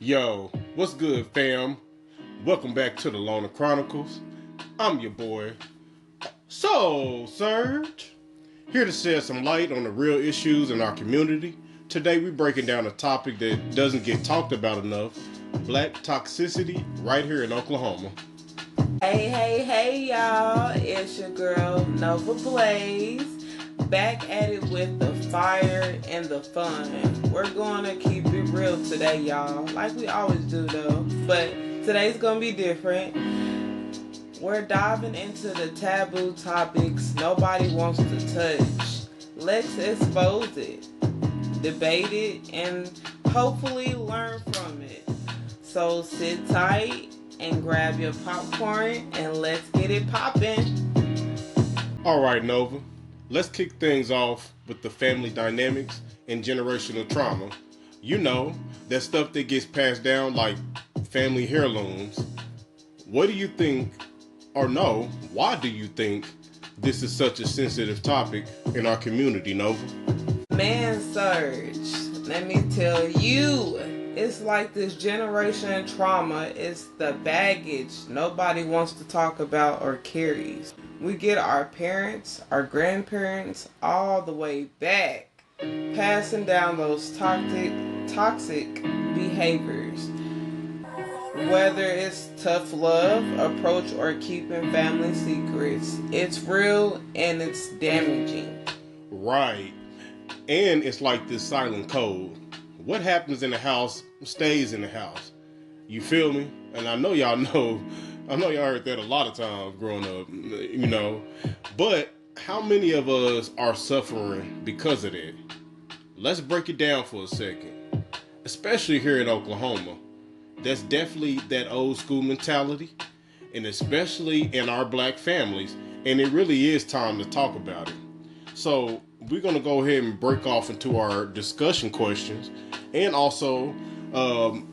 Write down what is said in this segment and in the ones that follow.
Yo, what's good, fam? Welcome back to the Loner Chronicles. I'm your boy, Soul Surge, here to shed some light on the real issues in our community. Today we're breaking down a topic that doesn't get talked about enough, black toxicity, right here in Oklahoma. Hey, y'all. It's your girl, Nova Blaze, back at it with the fire and the fun. We're going to keep it real today, y'all, like we always do, though. But today's going to be different. We're diving into the taboo topics nobody wants to touch. Let's expose it, debate it, and hopefully learn from it. So sit tight and grab your popcorn and let's get it poppin'. All right, Nova. Let's kick things off with the family dynamics and generational trauma. You know, that stuff that gets passed down like family heirlooms. What do you think, or no, why do you think this is such a sensitive topic in our community, Nova? Man, Surge, let me tell you, it's like this generation trauma is the baggage nobody wants to talk about or carries. We get our parents, our grandparents, all the way back, passing down those toxic behaviors. Whether it's tough love, approach, or keeping family secrets, it's real and it's damaging. Right. And it's like this silent code. What happens in the house stays in the house. You feel me? And I know y'all heard that a lot of times growing up, you know. But how many of us are suffering because of that? Let's break it down for a second. Especially here in Oklahoma. That's definitely that old school mentality. And especially in our black families. And it really is time to talk about it. So we're going to go ahead and break off into our discussion questions. And also,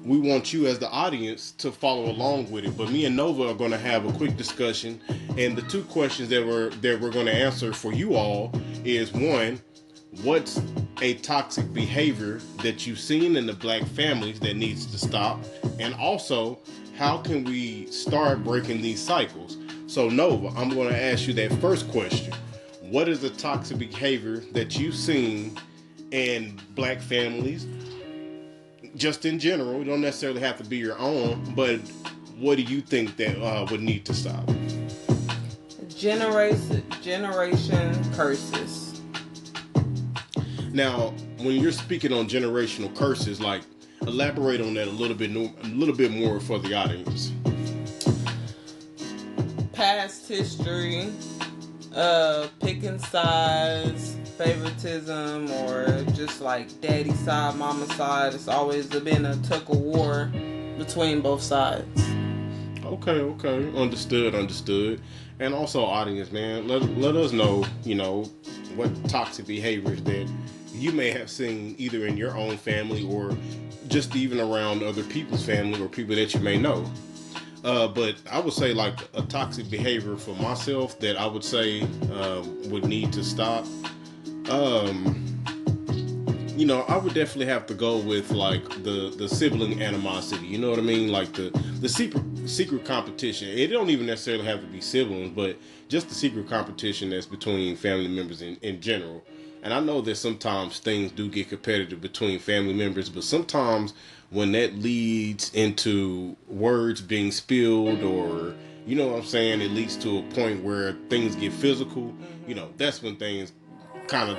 we want you as the audience to follow along with it. But me and Nova are going to have a quick discussion. And the two questions that we're going to answer for you all is, one, what's a toxic behavior that you've seen in the black families that needs to stop? And also, how can we start breaking these cycles? So Nova, I'm going to ask you that first question. What is the toxic behavior that you've seen in black families? Just in general, it don't necessarily have to be your own, but what do you think that would need to stop? Generation curses. Now, when you're speaking on generational curses, like, elaborate on that a little bit more for the audience. Past history, picking sides, favoritism, or just like daddy side, mama side. It's always been a tug of war between both sides. Okay. Understood. And also, audience, man, let us know, you know, what toxic behaviors that you may have seen either in your own family or just even around other people's family or people that you may know. But I would say, like, a toxic behavior for myself that I would say would need to stop. You know, I would definitely have to go with, like, the sibling animosity. You know what I mean? Like the secret competition. It don't even necessarily have to be siblings, but just the secret competition that's between family members in general. And I know that sometimes things do get competitive between family members, but sometimes when that leads into words being spilled or, you know what I'm saying, it leads to a point where things get physical, you know, that's when things kind of,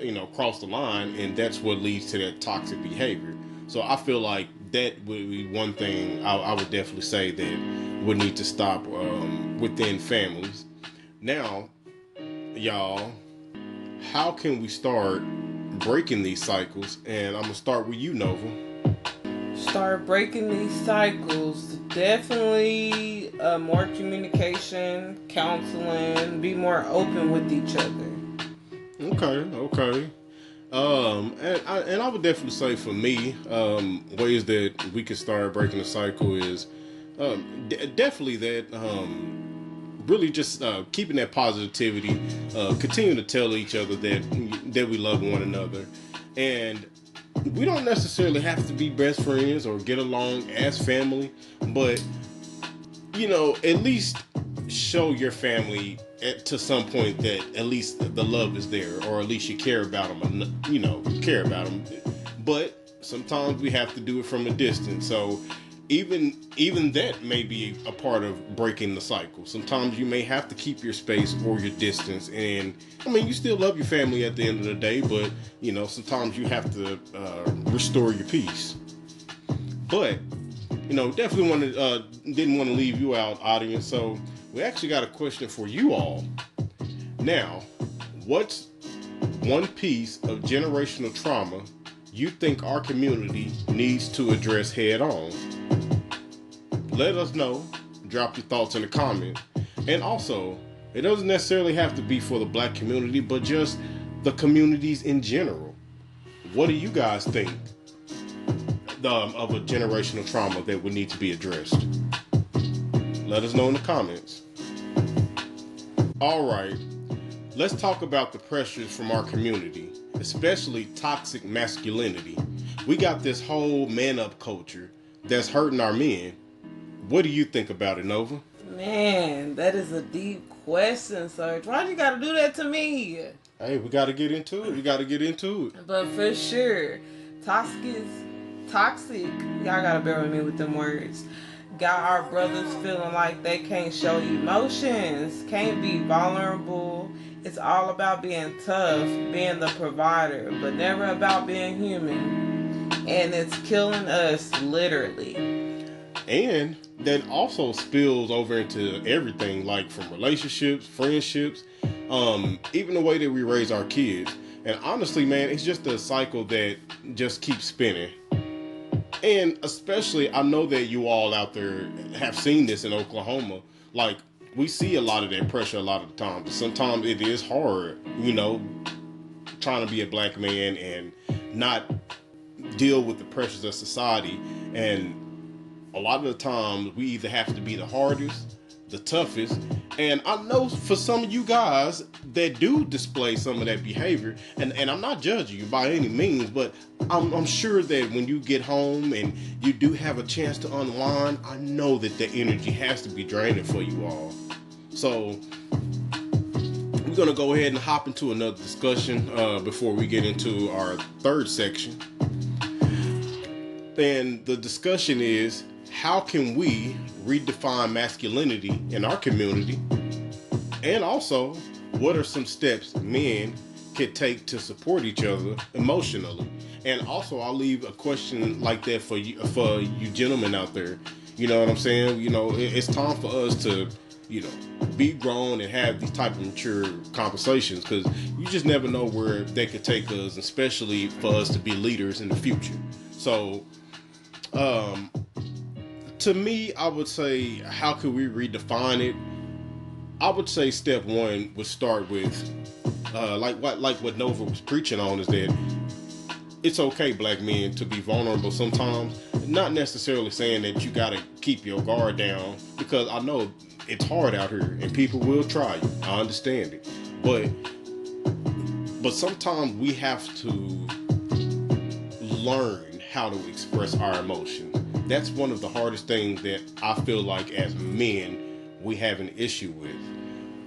you know, cross the line, and that's what leads to that toxic behavior. So I feel like that would be one thing I would definitely say that would need to stop within families. Now, y'all, how can we start breaking these cycles? And I'm going to start with you, Nova. Start breaking these cycles. Definitely more communication, counseling, be more open with each other. Okay. And I would definitely say for me, ways that we can start breaking the cycle is definitely that really just keeping that positivity, continuing to tell each other that we love one another, and we don't necessarily have to be best friends or get along as family, but at least show your family to some point that at least the love is there, or at least you care about them. Care about them. But sometimes we have to do it from a distance. So even that may be a part of breaking the cycle. Sometimes you may have to keep your space or your distance, and you still love your family at the end of the day, but sometimes you have to restore your peace. But definitely didn't want to leave you out, audience. So we actually got a question for you all. Now, what's one piece of generational trauma you think our community needs to address head on? Let us know. Drop your thoughts in the comments. And also, it doesn't necessarily have to be for the black community, but just the communities in general. What do you guys think of a generational trauma that would need to be addressed? Let us know in the comments. All right, let's talk about the pressures from our community, especially toxic masculinity. We got this whole man-up culture that's hurting our men. What do you think about it, Nova? Man, that is a deep question, Serge. Why you gotta do that to me? Hey, we gotta get into it. But for sure, toxic. Y'all gotta bear with me with them words. Got our brothers feeling like they can't show emotions, can't be vulnerable. It's all about being tough, being the provider, but never about being human. And it's killing us, literally. And that also spills over into everything, like from relationships, friendships, even the way that we raise our kids. And honestly, man, it's just a cycle that just keeps spinning. And especially, I know that you all out there have seen this in Oklahoma. Like, we see a lot of that pressure a lot of the time. But sometimes it is hard, trying to be a black man and not deal with the pressures of society. And a lot of the times, we either have to be the hardest, the toughest. And I know for some of you guys that do display some of that behavior, and I'm not judging you by any means, but I'm sure that when you get home and you do have a chance to unwind, I know that the energy has to be draining for you all. So we're going to go ahead and hop into another discussion before we get into our third section. And the discussion is, how can we redefine masculinity in our community? And also, what are some steps men can take to support each other emotionally? And also, I'll leave a question like that for you gentlemen out there. You know what I'm saying? It's time for us to, be grown and have these type of mature conversations, because you just never know where they could take us, especially for us to be leaders in the future. So, to me, I would say, how could we redefine it? I would say step one would start with, like what Nova was preaching on, is that it's okay, black men, to be vulnerable sometimes. Not necessarily saying that you gotta keep your guard down, because I know it's hard out here and people will try you. I understand it, but sometimes we have to learn how to express our emotions. That's one of the hardest things that I feel like as men we have an issue with.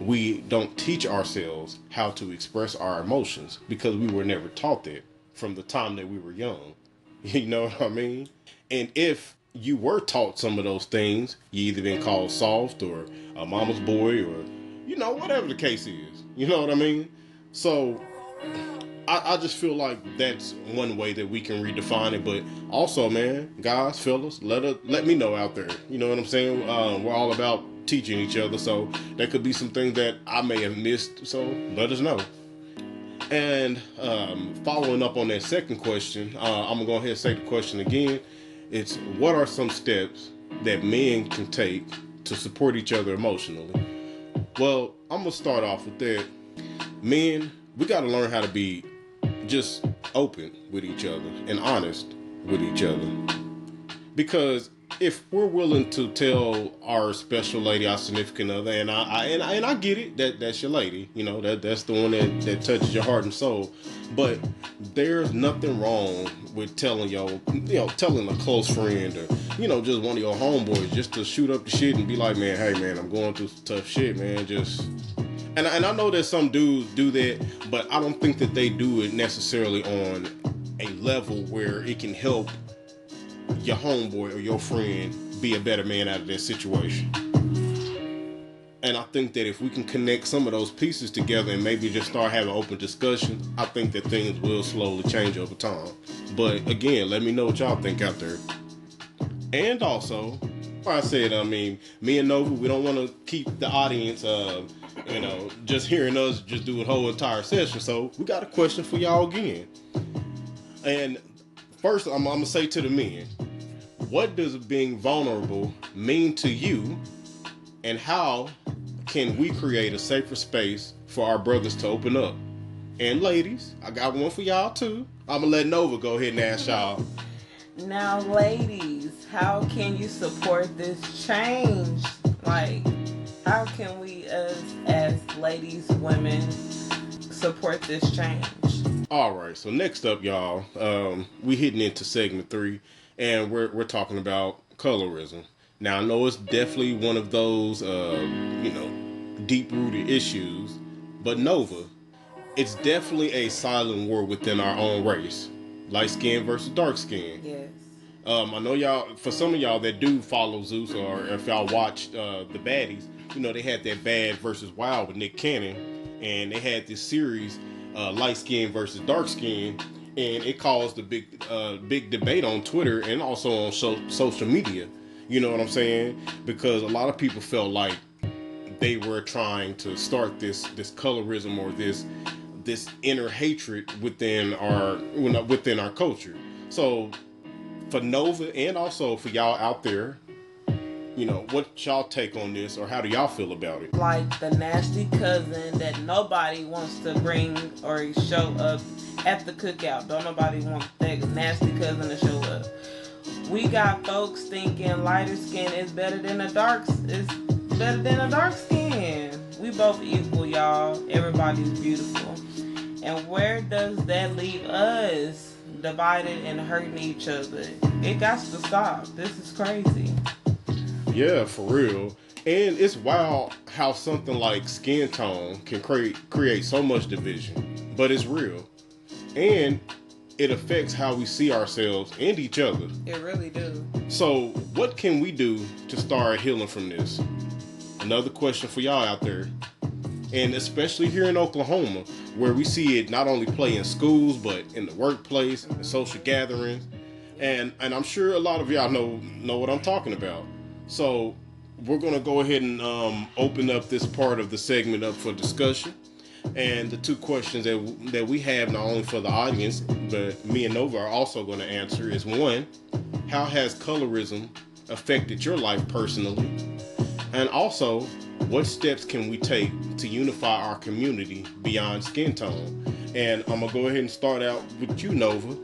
We don't teach ourselves how to express our emotions because we were never taught that from the time that we were young. You know what I mean? And if you were taught some of those things, you either been called soft or a mama's boy, or whatever the case is. You know what I mean? So I just feel like that's one way that we can redefine it. But also, man, guys, fellas, let me know out there. You know what I'm saying? We're all about teaching each other, so there could be some things that I may have missed. So let us know. And following up on that second question, I'm gonna go ahead and say the question again. It's, what are some steps that men can take to support each other emotionally? Well, I'm gonna start off with that. Men, we gotta learn how to be just open with each other and honest with each other. Because if we're willing to tell our special lady, our significant other, and I get it, that's your lady, that's the one that touches your heart and soul. But there's nothing wrong with telling telling a close friend or, just one of your homeboys just to shoot up the shit and be like, man, hey man, I'm going through some tough shit, man. And I know that some dudes do that, but I don't think that they do it necessarily on a level where it can help your homeboy or your friend be a better man out of that situation. And I think that if we can connect some of those pieces together and maybe just start having open discussion, I think that things will slowly change over time. But again, let me know what y'all think out there. And also, like I said, me and Nova, we don't want to keep the audience, just hearing us just do a whole entire session. So we got a question for y'all again. And first, I'm going to say to the men, what does being vulnerable mean to you? And how can we create a safer space for our brothers to open up? And ladies, I got one for y'all too. I'm going to let Nova go ahead and ask y'all. Now, ladies, how can you support this change? Like, how can we as ladies, women, support this change? All right, so next up, y'all, we hitting into segment 3, and we're talking about colorism. Now, I know it's definitely one of those, deep-rooted issues, but Nova, it's definitely a silent war within our own race. Light skin versus dark skin. Yes. I know y'all, for some of y'all that do follow Zeus, or if y'all watched The Baddies, they had that Bad versus Wild with Nick Cannon, and they had this series, light skin versus dark skin, and it caused a big debate on Twitter and also on social media. You know what I'm saying? Because a lot of people felt like they were trying to start this colorism or this inner hatred within our culture. So for Nova and also for y'all out there, what y'all take on this, or how do y'all feel about it? Like the nasty cousin that nobody wants to bring or show up at the cookout. Don't nobody want that nasty cousin to show up. We got folks thinking lighter skin is better than a dark skin. We both equal, y'all. Everybody's beautiful. And where does that leave us? Divided and hurting each other. It got to stop. This is crazy. Yeah, for real. And it's wild how something like skin tone can create so much division. But it's real. And it affects how we see ourselves and each other. It really do. So what can we do to start healing from this? Another question for y'all out there. And especially here in Oklahoma, where we see it not only play in schools, but in the workplace, in social gatherings. And I'm sure a lot of y'all know what I'm talking about. So we're going to go ahead and open up this part of the segment up for discussion. And the two questions that we have, not only for the audience, but me and Nova are also going to answer is, one, how has colorism affected your life personally? And also, what steps can we take to unify our community beyond skin tone? And I'm going to go ahead and start out with you, Nova.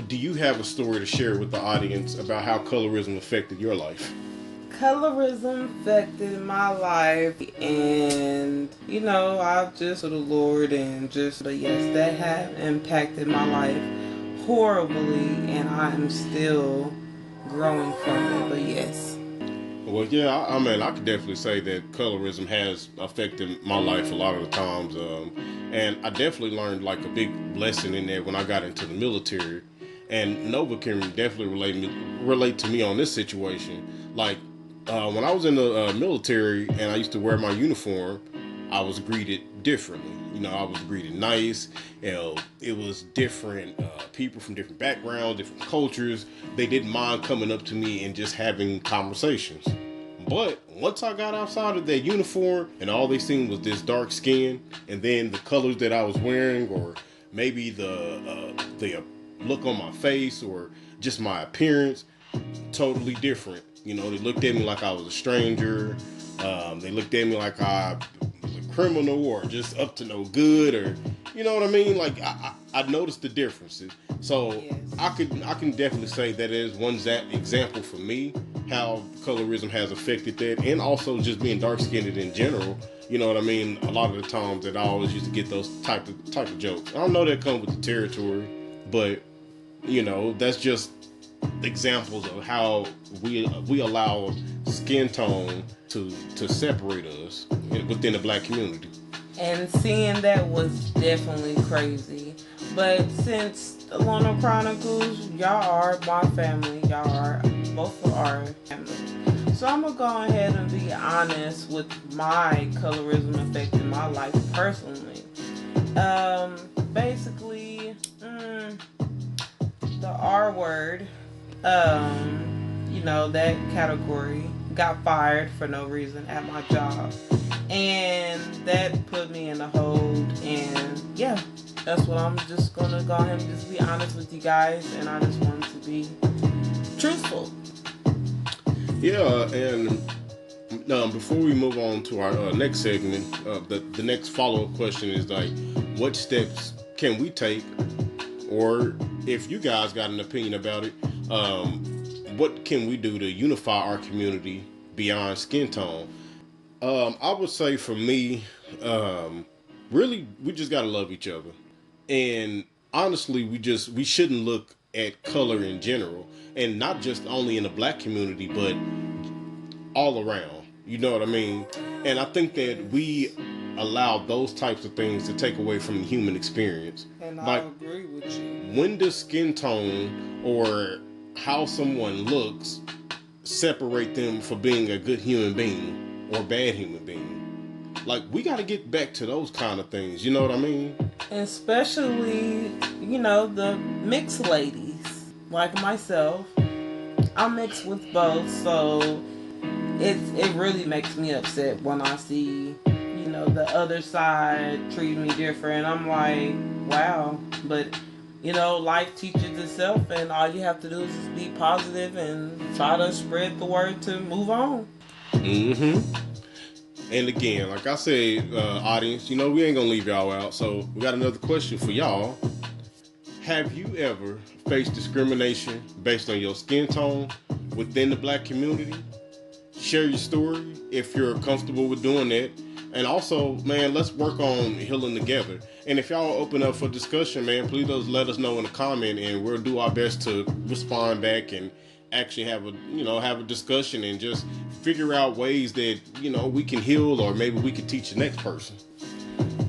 Do you have a story to share with the audience about how colorism affected your life? Colorism affected my life, and I've just to the Lord but yes, that have impacted my life horribly, and I'm still growing from it. But yes. Well, yeah, I could definitely say that colorism has affected my life a lot of the times, and I definitely learned like a big lesson in there when I got into the military. And Nova can definitely relate to me on this situation. Like, when I was in the military and I used to wear my uniform, I was greeted differently. I was greeted nice. It was different people from different backgrounds, different cultures. They didn't mind coming up to me and just having conversations. But once I got outside of that uniform and all they seen was this dark skin, and then the colors that I was wearing, or maybe the look on my face, or just my appearance, totally different. They looked at me like I was a stranger. They looked at me like I was a criminal or just up to no good, or you know what I mean? Like I noticed the differences. So yes. I can definitely say that is one example for me how colorism has affected that, and also just being dark-skinned in general. You know what I mean? A lot of the times that I always used to get those type of jokes. I don't know that come with the territory, but that's just examples of how we allow skin tone to separate us within the black community. And seeing that was definitely crazy. But since the Lono Chronicles, y'all are my family. Y'all are both of our family. So I'm going to go ahead and be honest with my colorism affecting my life personally. Basically, the R word, that category got fired for no reason at my job. And that put me in a hold. And yeah, that's what I'm just going to go ahead and just be honest with you guys. And I just wanted to be truthful. Yeah, and before we move on to our next segment, the next follow-up question is like, what steps can we take, or if you guys got an opinion about it, what can we do to unify our community beyond skin tone? I would say for me, really, we just gotta love each other, and honestly, we shouldn't look at color in general, and not just only in the black community, but all around. You know what I mean? And I think that we allow those types of things to take away from the human experience. And I agree with you. When does skin tone or how someone looks separate them for being a good human being or bad human being? Like, we got to get back to those kind of things. You know what I mean? Especially, the mixed ladies like myself. I'm mixed with both, so it really makes me upset when I see, the other side treat me different. I'm like, wow. But, life teaches itself, and all you have to do is just be positive and try to spread the word to move on. Mm-hmm. And again, like I said, audience, we ain't gonna leave y'all out. So we got another question for y'all. Have you ever faced discrimination based on your skin tone within the black community? Share your story if you're comfortable with doing that. And also, man, let's work on healing together. And if y'all open up for discussion, man, please let us know in the comment, and we'll do our best to respond back and actually have a discussion and just figure out ways that, we can heal, or maybe we can teach the next person.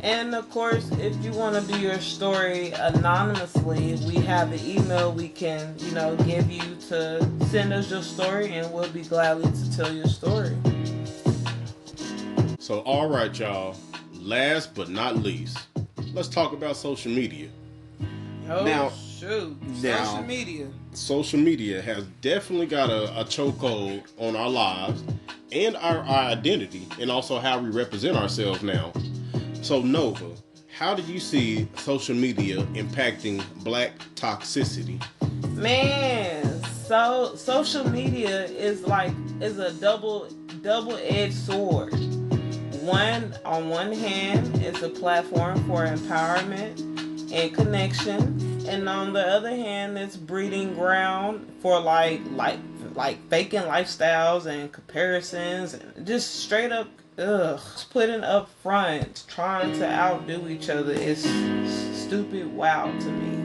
And of course, if you want to do your story anonymously, we have an email we can, give you to send us your story, and we'll be gladly to tell your story. So, all right, y'all. Last but not least, let's talk about social media. Social media has definitely got a chokehold on our lives and our identity, and also how we represent ourselves now. So, Nova, how do you see social media impacting black toxicity? Man, so social media is a double-edged sword. On one hand, it's a platform for empowerment and connection, and on the other hand, it's breeding ground for like faking lifestyles and comparisons, and just straight up putting up front, trying to outdo each other is stupid wow to me.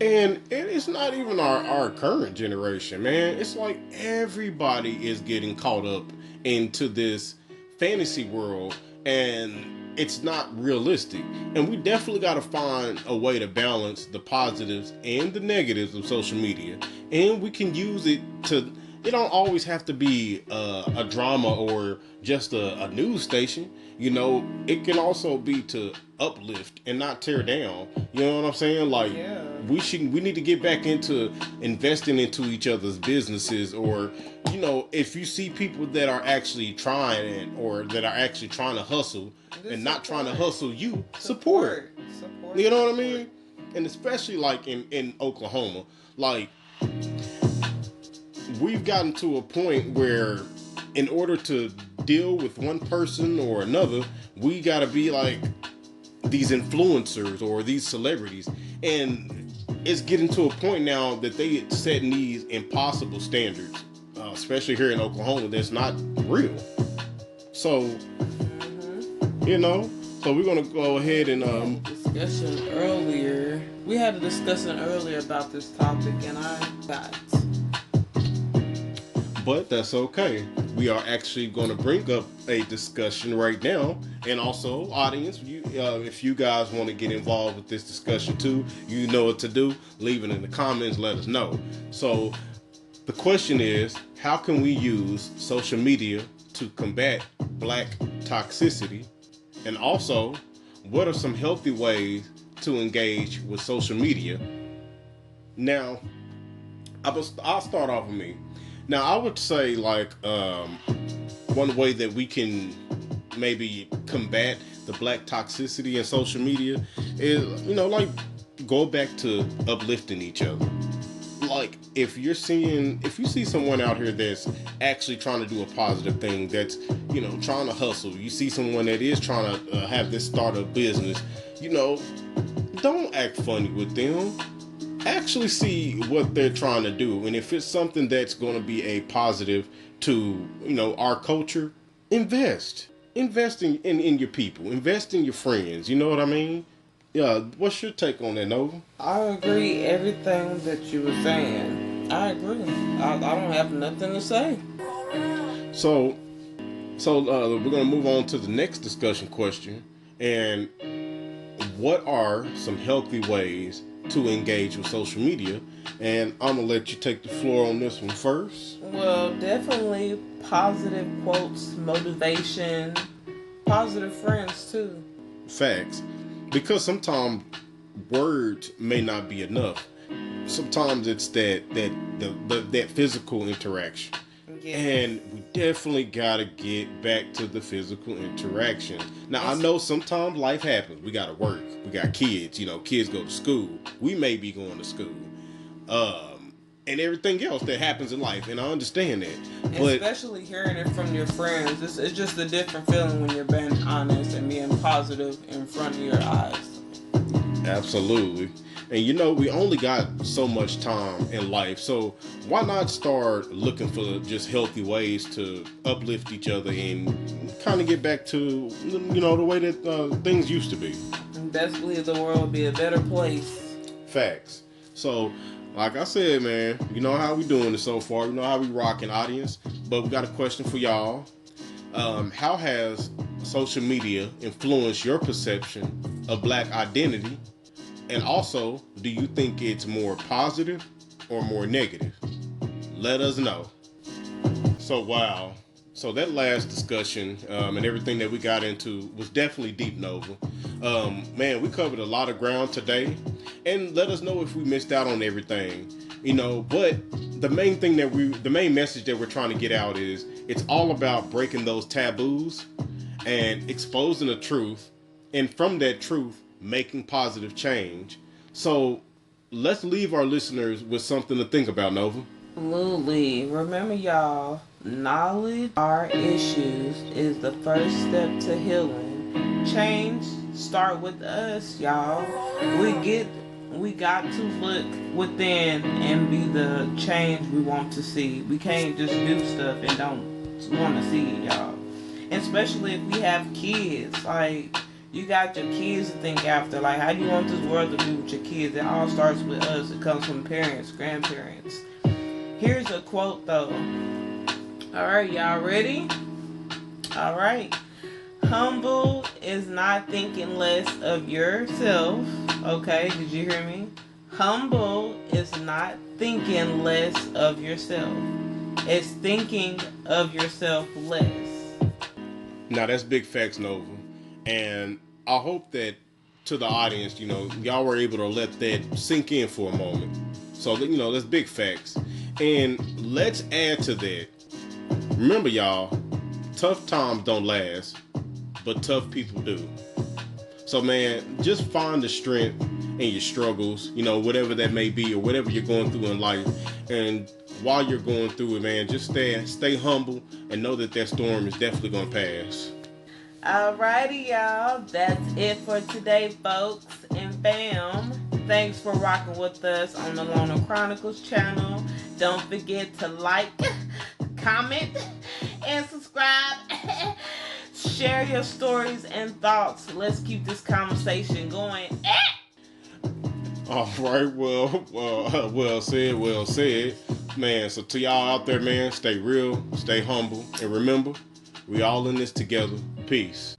And it's not even our current generation, man. It's like everybody is getting caught up into this fantasy world, and it's not realistic. And we definitely got to find a way to balance the positives and the negatives of social media. And we can use it to, it don't always have to be a drama or just a news station. It can also be to uplift and not tear down. You know what I'm saying? Like, yeah. We need to get back into investing into each other's businesses, or, if you see people that are actually trying or that are actually trying to hustle and not trying to hustle you, support. You know what I mean? And especially like in Oklahoma, like, we've gotten to a point where in order to deal with one person or another, we got to be like these influencers or these celebrities. And it's getting to a point now that they setting these impossible standards especially here in Oklahoma, that's not real. So, so we're gonna go ahead and We had a discussion earlier about this topic, and I got. But that's okay. We are actually going to bring up a discussion right now, and also, audience, if you guys want to get involved with this discussion too, you know what to do. Leave it in the comments. Let us know. So, the question is, how can we use social media to combat Black toxicity, and also, what are some healthy ways to engage with social media? Now, I'll start off with me. Now, I would say, like, one way that we can maybe combat the Black toxicity in social media is, like, go back to uplifting each other. Like, if you see someone out here that's actually trying to do a positive thing, that's, trying to hustle, you see someone that is trying to have this startup business, don't act funny with them. Actually see what they're trying to do, and if it's something that's going to be a positive to our culture, invest in your people, invest in your friends. You know what I mean? Yeah. What's your take on that, Nova? I agree everything that you were saying. I agree. I don't have nothing to say. So we're going to move on to the next discussion question, and what are some healthy ways to engage with social media? And I'm gonna let you take the floor on this one first. Well, definitely positive quotes, motivation, positive friends too. Facts. Because sometimes words may not be enough. Sometimes it's that physical interaction. Yeah. And we definitely gotta get back to the physical interaction. Now, I know sometimes life happens. We gotta work. We got kids. Kids go to school. We may be going to school. And everything else that happens in life. And I understand that. But especially hearing it from your friends. It's just a different feeling when you're being honest and being positive in front of your eyes. Absolutely. And we only got so much time in life, so why not start looking for just healthy ways to uplift each other and kind of get back to, the way that things used to be. And best believe the world would be a better place. Facts. So, like I said, man, you know how we doing it so far. You know how we rocking, audience. But we got a question for y'all. How has social media influenced your perception of Black identity? And also, do you think it's more positive or more negative? Let us know. So, wow. So that last discussion and everything that we got into was definitely deep, Nova. Man, we covered a lot of ground today. And let us know if we missed out on everything. But the main message that we're trying to get out is it's all about breaking those taboos and exposing the truth. And from that truth, making positive change. So let's leave our listeners with something to think about, Nova. Absolutely. Remember, y'all, knowledge our issues is the first step to healing. Change start with us, y'all. We got to look within and be the change we want to see. We can't just do stuff and don't want to see it, y'all. And especially if we have kids, like, you got your kids to think after. Like, how do you want this world to be with your kids? It all starts with us. It comes from parents, grandparents. Here's a quote, though. All right, y'all ready? All right. Humble is not thinking less of yourself. Okay, did you hear me? Humble is not thinking less of yourself. It's thinking of yourself less. Now, that's big facts, Nova. And I hope that to the audience, y'all were able to let that sink in for a moment. So, that's big facts. And let's add to that. Remember, y'all, tough times don't last, but tough people do. So, man, just find the strength in your struggles, whatever that may be or whatever you're going through in life. And while you're going through it, man, just stay humble and know that storm is definitely going to pass. Alrighty, y'all. That's it for today, folks and fam. Thanks for rocking with us on the Chronicles channel. Don't forget to like, comment, and subscribe. Share your stories and thoughts. Let's keep this conversation going. All right, well said, man. So to y'all out there, man, stay real, stay humble, and remember, we all in this together. Peace.